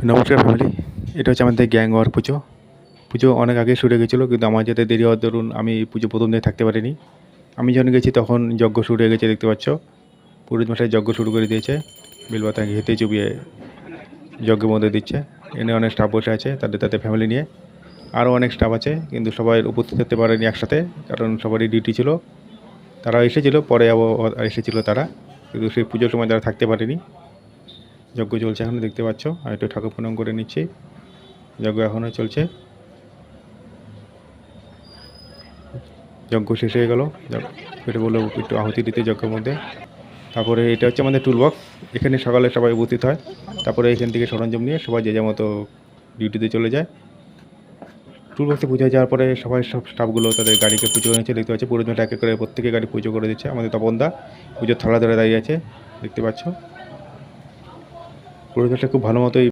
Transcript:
নমস্কার ফ্যামিলি। এটা হচ্ছে আমাদের গ্যাং ওয়ার পুজো। পুজো অনেক আগে শুরু হয়ে গেছিলো, কিন্তু আমার যেতে দেরি হওয়ার দরুন আমি পুজো প্রথম দিন থাকতে পারিনি। আমি যখন গেছি তখন যজ্ঞ শুরু হয়ে গেছে, দেখতে পাচ্ছ। পুরোহিত মশাই যজ্ঞ শুরু করে দিয়েছে, বেলপাতা ঘেতে চুবিয়ে যজ্ঞের মধ্যে দিচ্ছে। এনে অনেক স্টাফ বসে আছে, তাদের ফ্যামিলি নিয়ে। আরও অনেক স্টাফ আছে, কিন্তু সবাই উপস্থিত হতে পারেনি একসাথে, কারণ সবারই ডিউটি ছিল। তারা এসেছিলো, পরে আবার এসেছিলো তারা, কিন্তু সেই পুজোর সময় তারা থাকতে পারেনি। যজ্ঞ চলছে এখন, দেখতে পাচ্ছ। আর একটু ঠাকুর প্রণাম করে নিচ্ছি। যজ্ঞ এখনও চলছে। যজ্ঞ শেষ হয়ে গেল, এটা বললো একটু আহুতি দিতে যজ্ঞের মধ্যে। তারপরে এটা হচ্ছে আমাদের টুল বক্স। এখানে সকালে সবাই উপস্থিত হয়, তারপরে এখান থেকে সরঞ্জাম নিয়ে সবাই যে যার মতো ডিউটিতে চলে যায়। টুল বক্সে পুজো হয়ে যাওয়ার পরে সব স্টাফগুলো তাদের গাড়িকে পুজো করেছে, দেখতে পাচ্ছ। পুরোজনটা এক এক করে প্রত্যেকে গাড়ি পুজো করে দিচ্ছে। আমাদের তপনদা পুজোর থালা ধরে দাঁড়িয়ে আছে, দেখতে পাচ্ছ। পুরোজনটা খুব ভালো মতোই